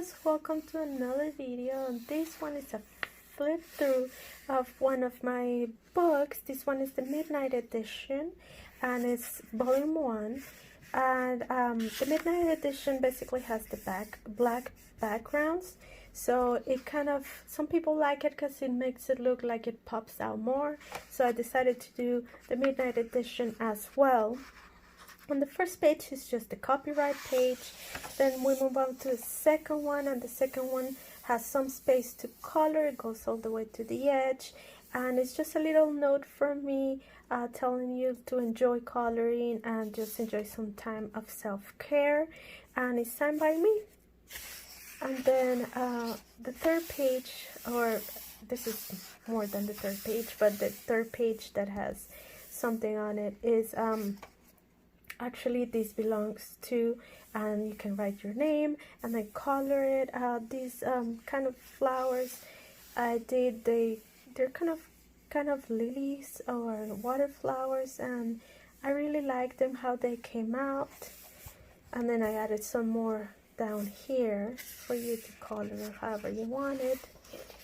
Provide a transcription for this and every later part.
guys, welcome to another video, and this one is a flip through of one of my books. This one is the Midnight Edition and it's volume 1, and the Midnight Edition basically has the black backgrounds, so it kind of, some people like it because it makes it look like it pops out more, so I decided to do the Midnight Edition as well. On the first page is just the copyright page, then we move on to the second one, and the second one has some space to color. It goes all the way to the edge, and it's just a little note from me telling you to enjoy coloring and just enjoy some time of self-care, and it's signed by me. And then the third page, or this is more than the third page, but the third page that has something on it is actually this belongs to, and you can write your name and then color it. These kind of flowers I did, they're kind of lilies or water flowers, and I really like them how they came out. And then I added some more down here for you to color however you want it.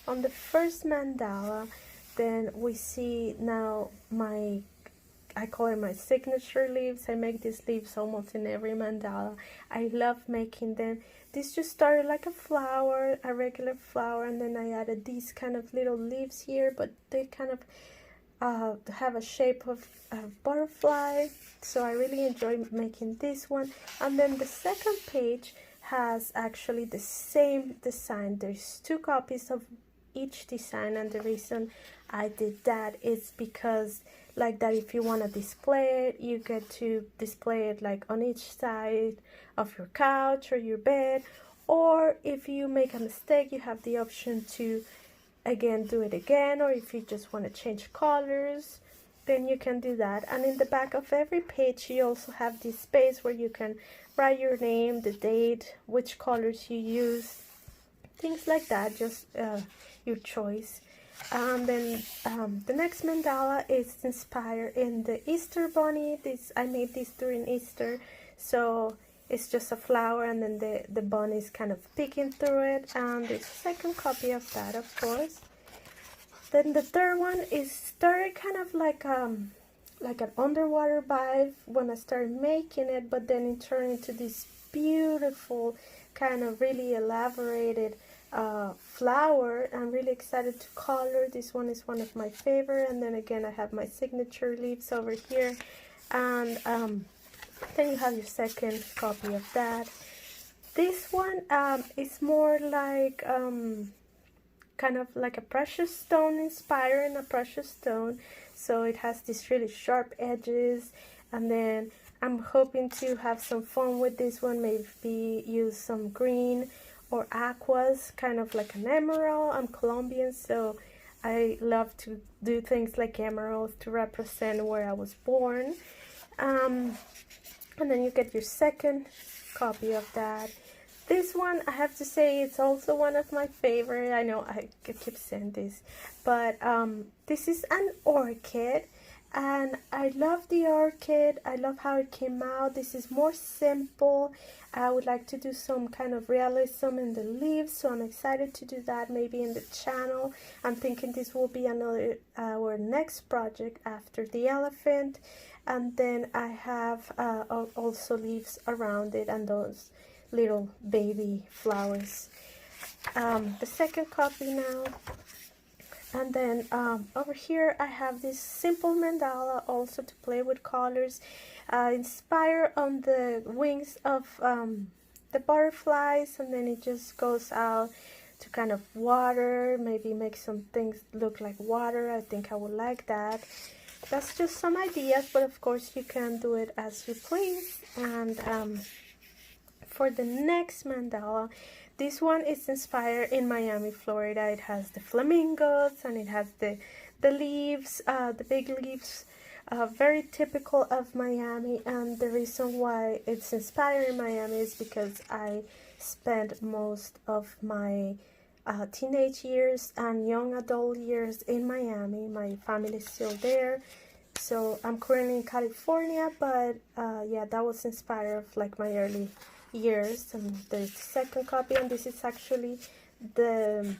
On the first mandala, then we see now I call it my signature leaves. I make these leaves almost in every mandala. I love making them. This just started like a flower, a regular flower, and then I added these kind of little leaves here, but they kind of have a shape of a butterfly, so I really enjoy making this one. And then the second page has actually the same design. There's 2 copies of each design, and the reason I did that is because like that, if you want to display it, you get to display it like on each side of your couch or your bed, or if you make a mistake, you have the option to again do it again, or if you just want to change colors, then you can do that. And in the back of every page you also have this space where you can write your name, the date, which colors you use, things like that, just your choice. And then the next mandala is inspired in the Easter bunny. I made this during Easter, so it's just a flower, and then the bunny is kind of peeking through it, and there's a second copy of that, of course. Then the third one is started kind of like an underwater vibe when I started making it, but then it turned into this beautiful kind of really elaborated flower. I'm really excited to color. This one is one of my favorite, and then again I have my signature leaves over here, and then you have your second copy of that. This one is more like kind of like a precious stone, inspiring a precious stone, so it has these really sharp edges. And then I'm hoping to have some fun with this one, maybe use some green or aquas, kind of like an emerald. I'm Colombian, so I love to do things like emeralds to represent where I was born. And then you get your second copy of that. This one, I have to say, it's also one of my favorite. I know I keep saying this, but this is an orchid, and I love the orchid. I love how it came out. This is more simple. I would like to do some kind of realism in the leaves, so I'm excited to do that maybe in the channel. I'm thinking this will be our next project after the elephant. And then I have also leaves around it and those little baby flowers. The second copy now. And then over here I have this simple mandala also to play with colors, inspired on the wings of the butterflies, and then it just goes out to kind of water, maybe make some things look like water. I think I would like that. That's just some ideas, but of course you can do it as you please. And for the next mandala, this one is inspired in Miami, Florida. It has the flamingos, and it has the leaves, the big leaves, very typical of Miami. And the reason why it's inspired in Miami is because I spent most of my teenage years and young adult years in Miami. My family is still there, So I'm currently in California, but yeah, that was inspired of like my early years. And there's the second copy, and this is actually the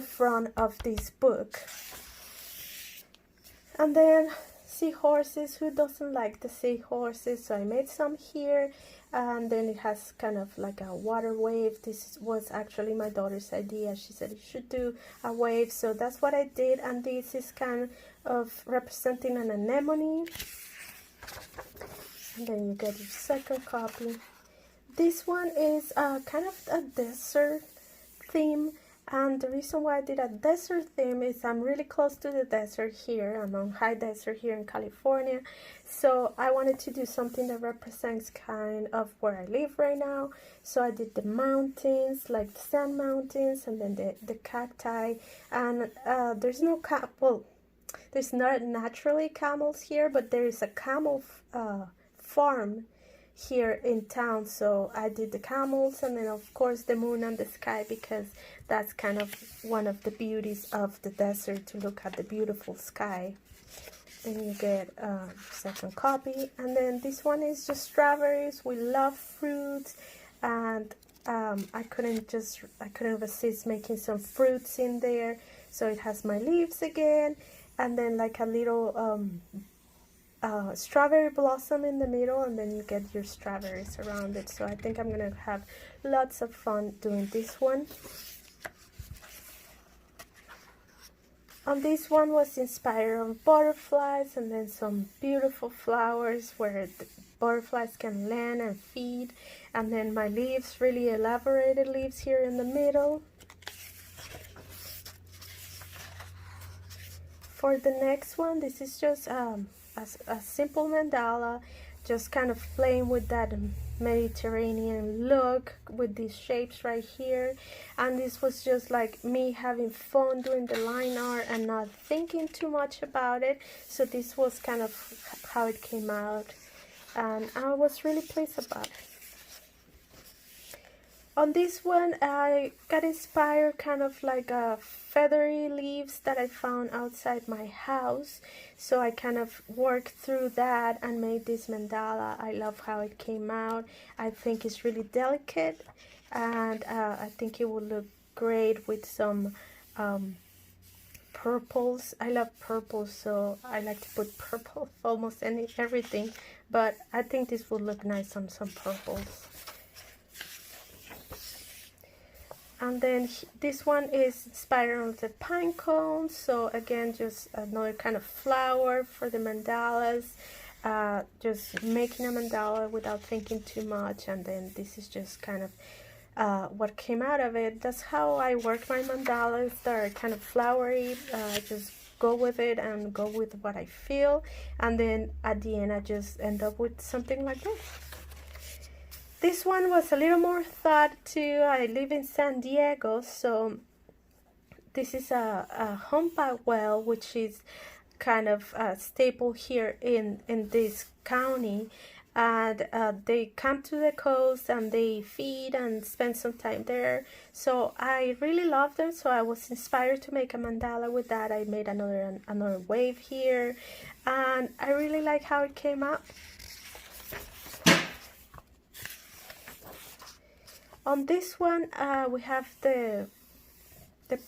front of this book. And then seahorses, who doesn't like the seahorses? So I made some here, and then it has kind of like a water wave. This was actually my daughter's idea. She said you should do a wave, so that's what I did. And this is kind of representing an anemone. And then you get your second copy. This one is kind of a desert theme. And the reason why I did a desert theme is I'm really close to the desert here. I'm on high desert here in California. So I wanted to do something that represents kind of where I live right now. So I did the mountains, like the sand mountains, and then the cacti. And there's no there's not naturally camels here, but there is a camel farm here in town. So I did the camels, and then of course the moon and the sky, because that's kind of one of the beauties of the desert, to look at the beautiful sky. Then you get second copy. And then this one is just strawberries. We love fruits, and I couldn't resist making some fruits in there. So it has my leaves again, and then like a little strawberry blossom in the middle, and then you get your strawberries around it. So I think I'm gonna have lots of fun doing this one. And this one was inspired on butterflies, and then some beautiful flowers where the butterflies can land and feed. And then my leaves, really elaborated leaves here in the middle. For the next one, this is just a simple mandala, just kind of playing with that Mediterranean look with these shapes right here. And this was just like me having fun doing the line art and not thinking too much about it. So this was kind of how it came out, and I was really pleased about it. On this one, I got inspired kind of like feathery leaves that I found outside my house. So I kind of worked through that and made this mandala. I love how it came out. I think it's really delicate, and I think it would look great with some purples. I love purple, so I like to put purple almost everything. But I think this would look nice on some purples. And then this one is inspired on the pine cones. So again, just another kind of flower for the mandalas. Just making a mandala without thinking too much. And then this is just kind of what came out of it. That's how I work my mandalas. They're kind of flowery. Just go with it and go with what I feel. And then at the end, I just end up with something like this. This one was a little more thought too. I live in San Diego, so this is a humpback whale, which is kind of a staple here in this county. And they come to the coast and they feed and spend some time there. So I really love them, so I was inspired to make a mandala with that. I made another wave here, and I really like how it came out. On this one, we have the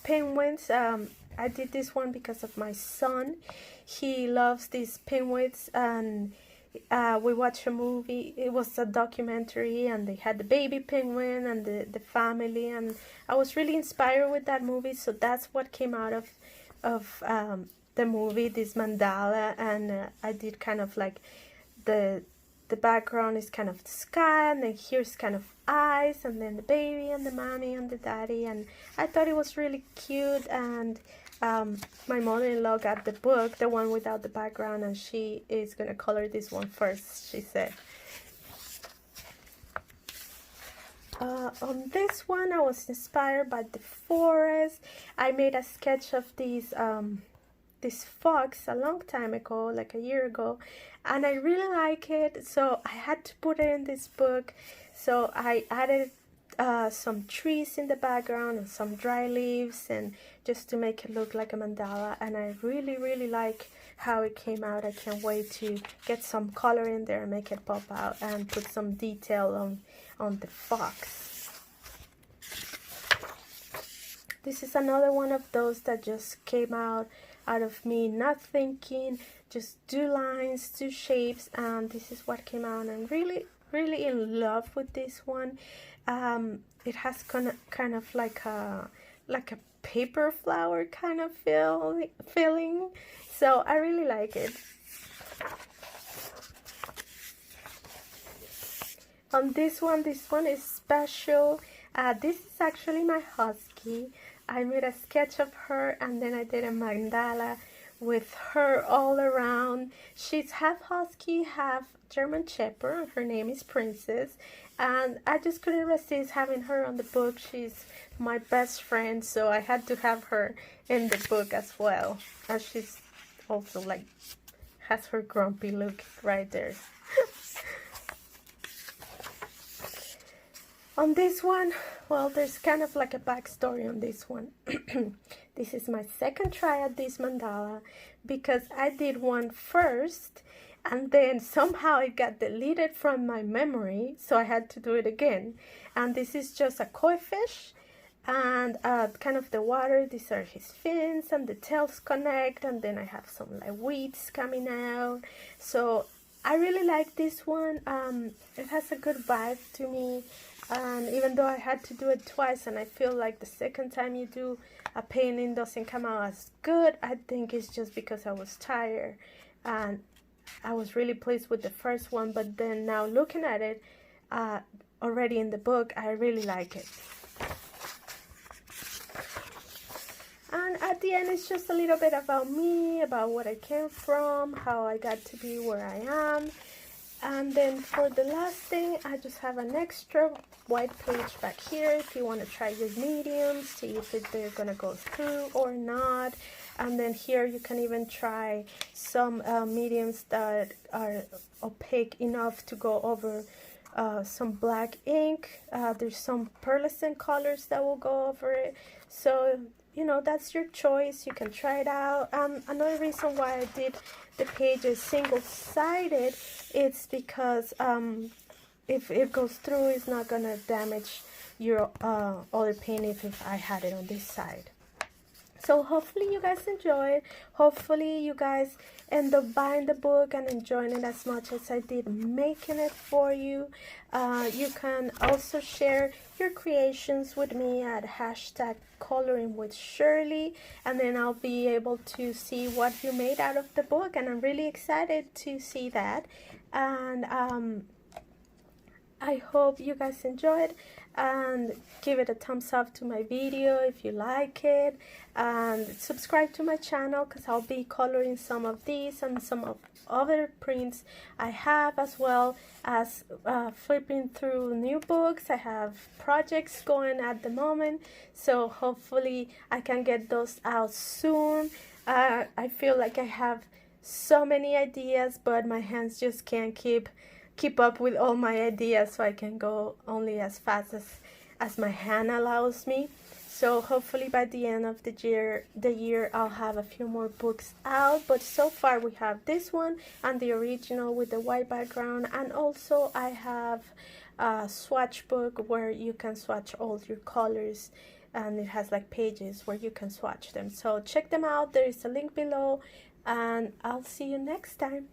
penguins. I did this one because of my son. He loves these penguins, and we watched a movie. It was a documentary, and they had the baby penguin and the family, and I was really inspired with that movie. So that's what came out of the movie, this mandala. And I did kind of like the background is kind of the sky, and then here's kind of eyes, and then the baby and the mommy and the daddy. And I thought it was really cute. And my mother-in-law got the book, the one without the background, and she is gonna color this one first, she said. On this one, I was inspired by the forest. I made a sketch of these this fox a long time ago, like a year ago, and I really like it, so I had to put it in this book. So I added some trees in the background and some dry leaves, and just to make it look like a mandala. And I really like how it came out. I can't wait to get some color in there and make it pop out and put some detail on the fox. This is another one of those that just came out of me not thinking, just 2 lines, 2 shapes, and this is what came out. I'm really in love with this one. It has kind of like a paper flower kind of feeling, so I really like it. On this one is special. This is actually my husky. I made a sketch of her, and then I did a mandala with her all around. She's half husky, half German Shepherd. Her name is Princess, and I just couldn't resist having her on the book. She's my best friend, so I had to have her in the book as well. And she's also like has her grumpy look right there. On this one, well, there's kind of like a backstory on this one. This is my second try at this mandala, because I did one first and then somehow it got deleted from my memory, so I had to do it again. And this is just a koi fish and kind of the water. These are his fins and the tails connect, and then I have some like weeds coming out. So I really like this one. It has a good vibe to me, and even though I had to do it twice, and I feel like the second time you do a painting doesn't come out as good, I think it's just because I was tired, and I was really pleased with the first one. But then now looking at it already in the book, I really like it. And at the end, it's just a little bit about me, about what I came from, how I got to be where I am. And then for the last thing, I just have an extra white page back here if you want to try your mediums, see if they're going to go through or not. And then here you can even try some mediums that are opaque enough to go over some black ink. There's some pearlescent colors that will go over it. So, you know, that's your choice. You can try it out. Another reason why I did the pages single-sided, it's because if it goes through, it's not gonna damage your other painting if I had it on this side. So hopefully you guys enjoy it. Hopefully you guys end up buying the book and enjoying it as much as I did making it for you. You can also share your creations with me at #coloringwithshirley, and then I'll be able to see what you made out of the book, and I'm really excited to see that. And I hope you guys enjoyed, and give it a thumbs up to my video if you like it, and subscribe to my channel because I'll be coloring some of these and some of other prints I have, as well as flipping through new books. I have projects going at the moment, so hopefully I can get those out soon. I feel like I have so many ideas, but my hands just can't keep up with all my ideas, so I can go only as fast as my hand allows me. So hopefully by the end of the year I'll have a few more books out. But so far we have this one and the original with the white background, and also I have a Swatch Book where you can swatch all your colors, and it has like pages where you can swatch them. So check them out. There is a link below, and I'll see you next time.